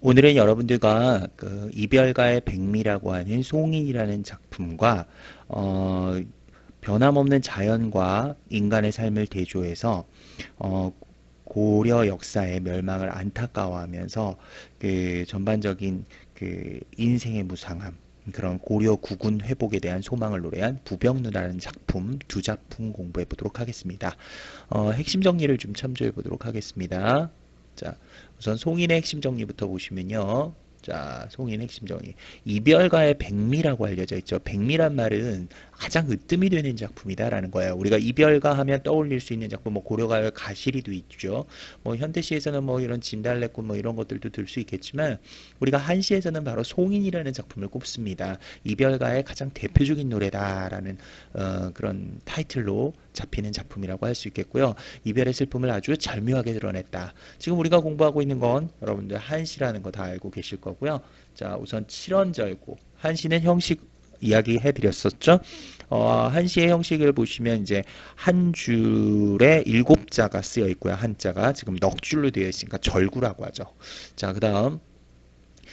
오늘은 여러분들과 그 이별가의 백미라고 하는 송인이라는 작품과 어, 변함없는 자연과 인간의 삶을 대조해서 어, 고려 역사의 멸망을 안타까워하면서 그 전반적인 그 인생의 무상함, 그런 고려 국군 회복에 대한 소망을 노래한 부병누라는 작품 두 작품 공부해 보도록 하겠습니다. 핵심 정리를 좀 첨부해 보도록 하겠습니다. 자, 우선 송인의 핵심 정리부터 보시면요. 자, 송인의 핵심 정리. 이별가의 백미라고 알려져 있죠. 백미란 말은 가장 으뜸이 되는 작품이다라는 거예요. 우리가 이별가 하면 떠올릴 수 있는 작품, 뭐 고려가의 가시리도 있죠. 뭐 현대시에서는 뭐 이런 진달래꽃 뭐 이런 것들도 들 수 있겠지만 우리가 한시에서는 바로 송인이라는 작품을 꼽습니다. 이별가의 가장 대표적인 노래다라는 그런 타이틀로 잡히는 작품이라고 할 수 있겠고요. 이별의 슬픔을 아주 절묘하게 드러냈다. 지금 우리가 공부하고 있는 건 여러분들 한시라는 거 다 알고 계실 거고요. 자, 우선 칠원절고. 한시는 형식 이야기해 드렸었죠. 한시의 형식을 보시면 이제 한 줄에 일곱 자가 쓰여 있고요. 한자가 지금 넉 줄로 되어 있으니까 절구라고 하죠. 자, 그다음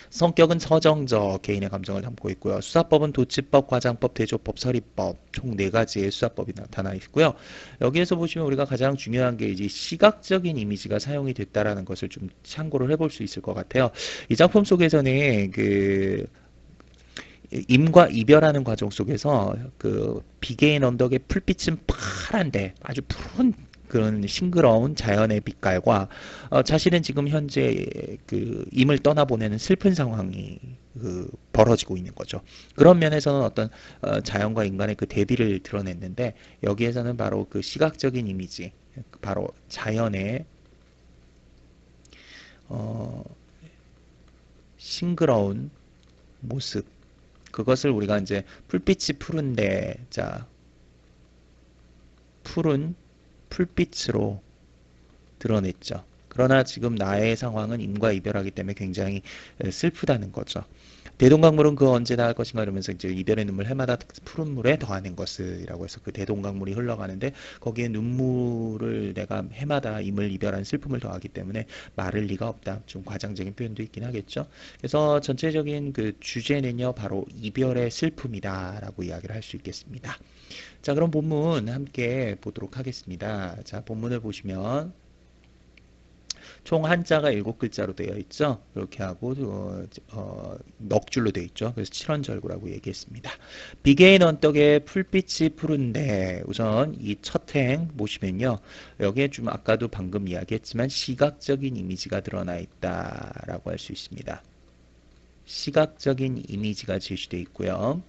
성격은 서정적 개인의 감정을 담고 있고요. 수사법은 도치법, 과장법, 대조법, 서리법 총 네 가지의 수사법이 나타나 있고요. 여기에서 보시면 우리가 가장 중요한 게 이제 시각적인 이미지가 사용이 됐다라는 것을 좀 참고를 해볼 수 있을 것 같아요. 이 작품 속에서는 그 임과 이별하는 과정 속에서 그 비개인 언덕의 풀빛은 파란데 아주 푸른 그런 싱그러운 자연의 빛깔과 자신은 지금 현재 그 임을 떠나보내는 슬픈 상황이 그 벌어지고 있는 거죠. 그런 면에서는 어떤 자연과 인간의 그 대비를 드러냈는데 여기에서는 바로 그 시각적인 이미지, 바로 자연의 어, 싱그러운 모습, 그것을 우리가 이제 풀빛이 푸른데 자 푸른 풀빛으로 드러냈죠. 그러나 지금 나의 상황은 임과 이별하기 때문에 굉장히 슬프다는 거죠. 대동강물은 그 언제 닿을 것인가 이러면서 이제 이별의 눈물 해마다 푸른 물에 더하는 것이라고 해서 그 대동강물이 흘러가는데 거기에 눈물을 내가 해마다 임을 이별한 슬픔을 더하기 때문에 마를 리가 없다. 좀 과장적인 표현도 있긴 하겠죠. 그래서 전체적인 그 주제는요 바로 이별의 슬픔이다라고 이야기를 할 수 있겠습니다. 자, 그럼 본문 함께 보도록 하겠습니다. 자, 본문을 보시면 총 한자가 일곱 글자로 되어 있죠. 이렇게 하고 넉 줄로 되어 있죠. 그래서 칠원절구라고 얘기했습니다. 비개인 언덕에 풀빛이 푸른데 우선 이 첫 행 보시면요. 여기에 좀 아까도 방금 이야기했지만 시각적인 이미지가 드러나 있다라고 할 수 있습니다. 시각적인 이미지가 제시되어 있고요.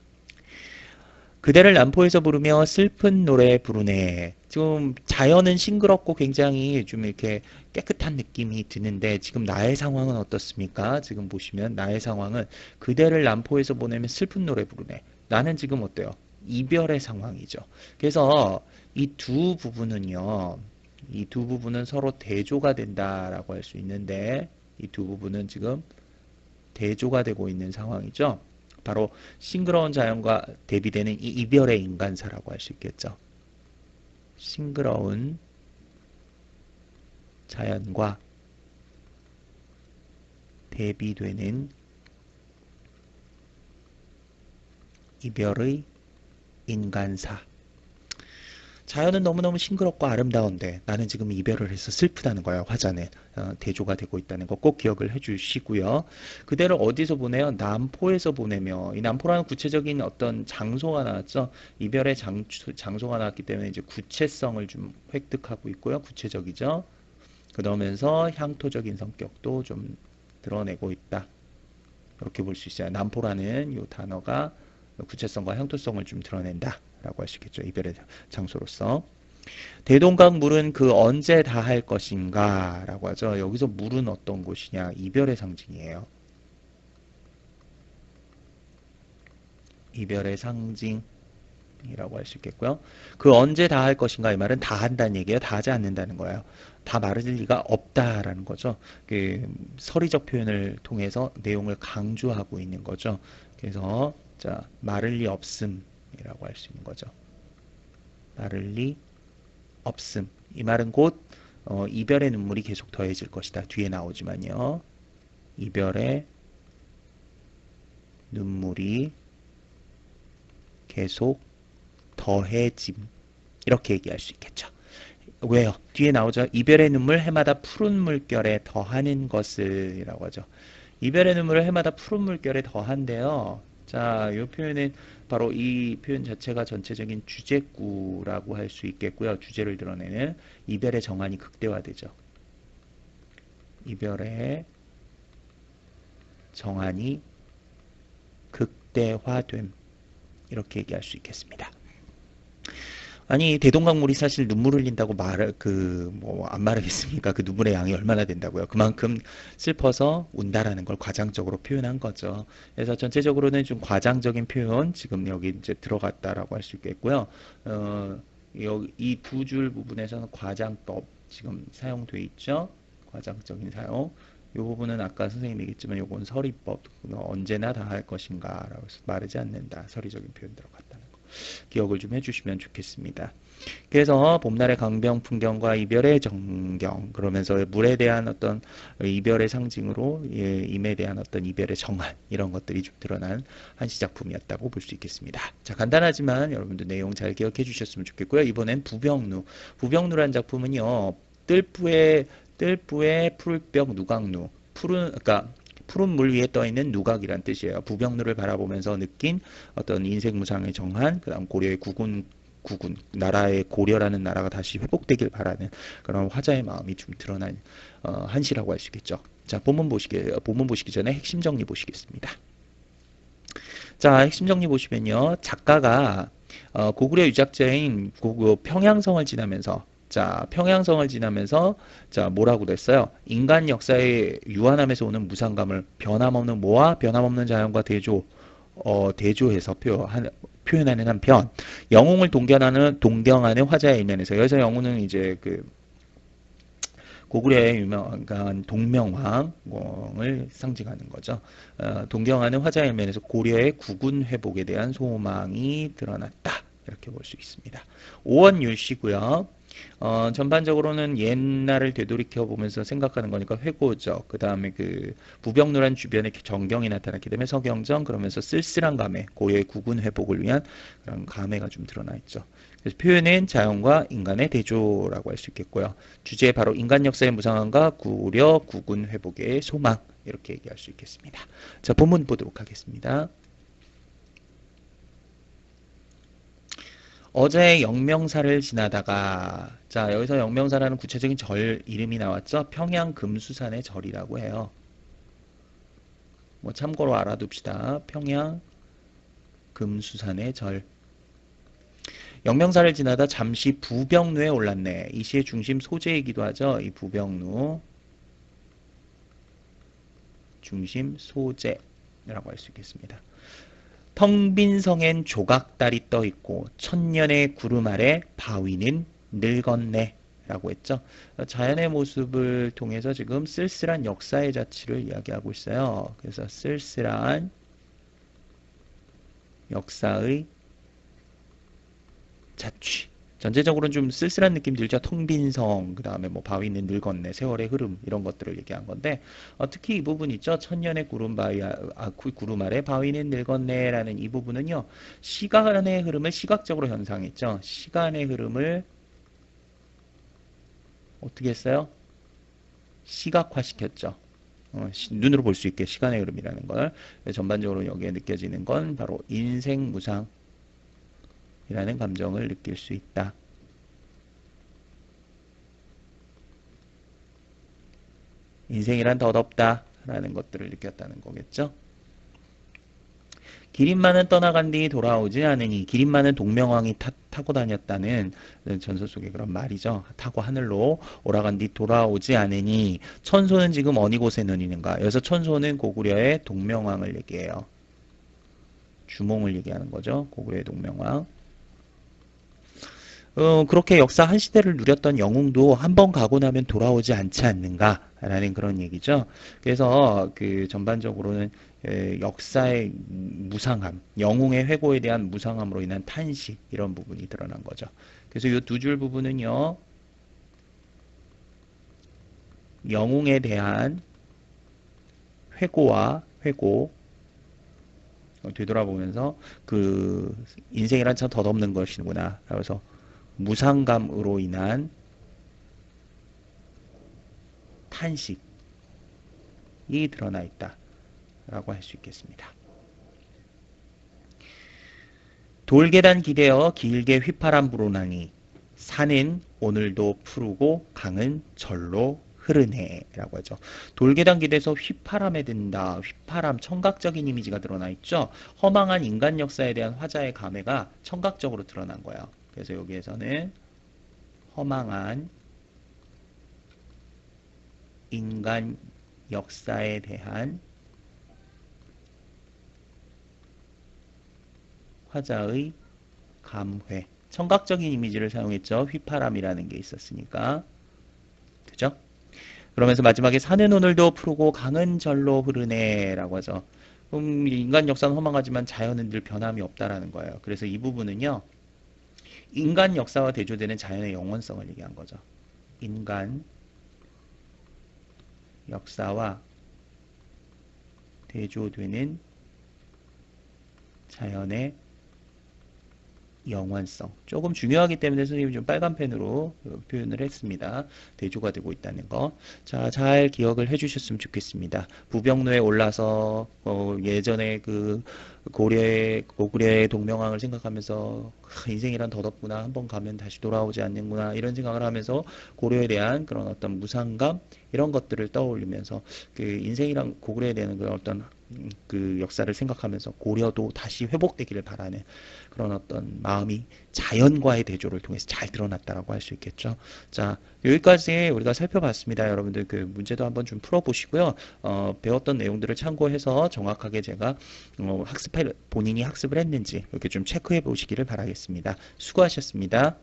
그대를 남포에서 부르며 슬픈 노래 부르네. 좀 자연은 싱그럽고 굉장히 좀 이렇게 깨끗한 느낌이 드는데 지금 나의 상황은 어떻습니까? 지금 보시면 나의 상황은 그대를 남포에서 보내면 슬픈 노래 부르네. 나는 지금 어때요? 이별의 상황이죠. 그래서 이 두 부분은요. 이 두 부분은 서로 대조가 된다라고 할 수 있는데 이 두 부분은 지금 대조가 되고 있는 상황이죠. 바로 싱그러운 자연과 대비되는 이 이별의 인간사라고 할 수 있겠죠. 싱그러운 자연과 대비되는 이별의 인간사. 자연은 너무너무 싱그럽고 아름다운데 나는 지금 이별을 해서 슬프다는 거야. 화자는 대조가 되고 있다는 거 꼭 기억을 해주시고요. 그대를 어디서 보내요? 남포에서 보내며 이 남포라는 구체적인 어떤 장소가 나왔죠. 이별의 장소가 나왔기 때문에 이제 구체성을 좀 획득하고 있고요. 구체적이죠. 그러면서 향토적인 성격도 좀 드러내고 있다. 이렇게 볼 수 있어요. 남포라는 이 단어가 구체성과 향토성을 좀 드러낸다. 라고 할 수 있겠죠. 이별의 장소로서. 대동강 물은 그 언제 다할 것인가 라고 하죠. 여기서 물은 어떤 곳이냐. 이별의 상징이에요. 이별의 상징이라고 할 수 있겠고요. 그 언제 다할 것인가 이 말은 다 한다는 얘기예요. 다 하지 않는다는 거예요. 다 말할 리가 없다라는 거죠. 그 서리적 표현을 통해서 내용을 강조하고 있는 거죠. 그래서 자 말할 리 없음이라고 할 수 있는 거죠. 말할 리 없음. 이 말은 곧 이별의 눈물이 계속 더해질 것이다. 뒤에 나오지만요. 이별의 눈물이 계속 더해짐. 이렇게 얘기할 수 있겠죠. 왜요? 뒤에 나오죠. 이별의 눈물 해마다 푸른 물결에 더하는 것을 이라고 하죠. 이별의 눈물을 해마다 푸른 물결에 더한데요. 자, 이 표현은 바로 이 표현 자체가 전체적인 주제구라고 할 수 있겠고요. 주제를 드러내는 이별의 정한이 극대화되죠. 이별의 정한이 극대화됨. 이렇게 얘기할 수 있겠습니다. 아니 대동강물이 사실 눈물 흘린다고 안 말하겠습니까? 그 눈물의 양이 얼마나 된다고요? 그만큼 슬퍼서 운다라는 걸 과장적으로 표현한 거죠. 그래서 전체적으로는 좀 과장적인 표현 지금 여기 이제 들어갔다라고 할 수 있겠고요. 여기 이 두 줄 부분에서는 과장법 지금 사용돼 있죠. 과장적인 사용. 이 부분은 아까 선생님이 얘기했지만 요건 서리법 언제나 다 할 것인가라고 해서 마르지 않는다. 서리적인 표현 들어갔다는 거. 기억을 좀 해주시면 좋겠습니다. 그래서 봄날의 강병 풍경과 이별의 정경 그러면서 물에 대한 어떤 이별의 상징으로 임에 대한 어떤 이별의 정한 이런 것들이 좀 드러난 한시 작품이었다고 볼 수 있겠습니다. 자 간단하지만 여러분들 내용 잘 기억해 주셨으면 좋겠고요. 이번엔 부병루. 부병루란 작품은요. 뜰부의 풀벽 누각루. 그러니까 푸른 물 위에 떠 있는 누각이란 뜻이에요. 부병루를 바라보면서 느낀 어떤 인생 무상의 정한, 그다음 고려의 구군, 나라의 고려라는 나라가 다시 회복되길 바라는 그런 화자의 마음이 좀 드러난 한시라고 할 수 있겠죠. 자, 본문 보시기 전에 핵심 정리 보시겠습니다. 자, 핵심 정리 보시면요, 작가가 고구려 유작자인 평양성을 지나면서 자, 뭐라고 그랬어요? 인간 역사의 유한함에서 오는 무상감을 변함없는 모아 변함없는 자연과 대조해서 표현하는 한편, 영웅을 동경하는 화자의 일면에서, 여기서 영웅은 이제 고구려의 유명한 동명왕을 상징하는 거죠. 동경하는 화자의 일면에서 고려의 국운 회복에 대한 소망이 드러났다. 이렇게 볼 수 있습니다. 오원율시고요. 전반적으로는 옛날을 되돌이켜 보면서 생각하는 거니까 회고적, 그 다음에 부병루란 주변에 정경이 나타났기 때문에 서경정, 그러면서 쓸쓸한 감회, 고려의 국운 회복을 위한 그런 감회가 좀 드러나 있죠. 그래서 표현은 자연과 인간의 대조라고 할 수 있겠고요. 주제 바로 인간 역사의 무상함과 고려 국운 회복의 소망, 이렇게 얘기할 수 있겠습니다. 자, 본문 보도록 하겠습니다. 어제 영명사를 지나다가, 자, 여기서 영명사라는 구체적인 절 이름이 나왔죠. 평양 금수산의 절이라고 해요. 뭐 참고로 알아둡시다. 평양 금수산의 절. 영명사를 지나다 잠시 부병루에 올랐네. 이 시의 중심 소재이기도 하죠. 이 부병루. 중심 소재라고 할 수 있겠습니다. 텅 빈 성엔 조각달이 떠 있고 천년의 구름 아래 바위는 늙었네 라고 했죠. 자연의 모습을 통해서 지금 쓸쓸한 역사의 자취를 이야기하고 있어요. 그래서 쓸쓸한 역사의 자취. 전체적으로는 좀 쓸쓸한 느낌 들죠. 텅 빈 성, 그 다음에 뭐 바위는 늙었네, 세월의 흐름 이런 것들을 얘기한 건데 특히 이 부분 있죠. 천년의 구름 아래 바위는 늙었네라는 이 부분은요. 시간의 흐름을 시각적으로 현상했죠. 시간의 흐름을 어떻게 했어요? 시각화시켰죠. 눈으로 볼 수 있게 시간의 흐름이라는 걸. 전반적으로 여기에 느껴지는 건 바로 인생 무상 이라는 감정을 느낄 수 있다. 인생이란 덧없다 라는 것들을 느꼈다는 거겠죠. 기린만은 떠나간 뒤 돌아오지 않으니, 기린만은 동명왕이 타고 다녔다는 전설 속의 그런 말이죠. 타고 하늘로 오라간 뒤 돌아오지 않으니, 천소는 지금 어느 곳에 누니는가. 여기서 천소는 고구려의 동명왕을 얘기해요. 주몽을 얘기하는 거죠. 고구려의 동명왕. 그렇게 역사 한 시대를 누렸던 영웅도 한 번 가고 나면 돌아오지 않지 않는가라는 그런 얘기죠. 그래서 전반적으로는 역사의 무상함, 영웅의 회고에 대한 무상함으로 인한 탄식 이런 부분이 드러난 거죠. 그래서 이 두 줄 부분은요. 영웅에 대한 회고 되돌아보면서 그 인생이란 참 덧없는 것이구나. 그래서 무상감으로 인한 탄식이 드러나 있다라고 할 수 있겠습니다. 돌계단 기대어 길게 휘파람 불어나니 산은 오늘도 푸르고 강은 절로 흐르네 라고 하죠. 돌계단 기대서 휘파람에 든다. 휘파람, 청각적인 이미지가 드러나 있죠. 허망한 인간 역사에 대한 화자의 감회가 청각적으로 드러난 거예요. 그래서 여기에서는 허망한 인간 역사에 대한 화자의 감회, 청각적인 이미지를 사용했죠. 휘파람이라는 게 있었으니까. 그죠? 그러면서 마지막에 산은 오늘도 푸르고 강은 절로 흐르네 라고 하죠. 인간 역사는 허망하지만 자연은 늘 변함이 없다라는 거예요. 그래서 이 부분은요. 인간 역사와 대조되는 자연의 영원성을 얘기한 거죠. 인간 역사와 대조되는 자연의 영원성. 조금 중요하기 때문에 선생님이 좀 빨간 펜으로 표현을 했습니다. 대조가 되고 있다는 거. 자, 잘 기억을 해주셨으면 좋겠습니다. 부병로에 올라서 예전에 그 고구려의 동명왕을 생각하면서 인생이란 덧없구나. 한번 가면 다시 돌아오지 않는구나. 이런 생각을 하면서 고려에 대한 그런 어떤 무상감 이런 것들을 떠올리면서 그 인생이란 고구려에 대한 그런 어떤 그 역사를 생각하면서 고려도 다시 회복되기를 바라는 그런 어떤 마음이 자연과의 대조를 통해서 잘 드러났다라고 할 수 있겠죠. 자, 여기까지 우리가 살펴봤습니다. 여러분들 그 문제도 한번 좀 풀어보시고요. 배웠던 내용들을 참고해서 정확하게 제가 본인이 학습을 했는지 이렇게 좀 체크해 보시기를 바라겠습니다. 수고하셨습니다.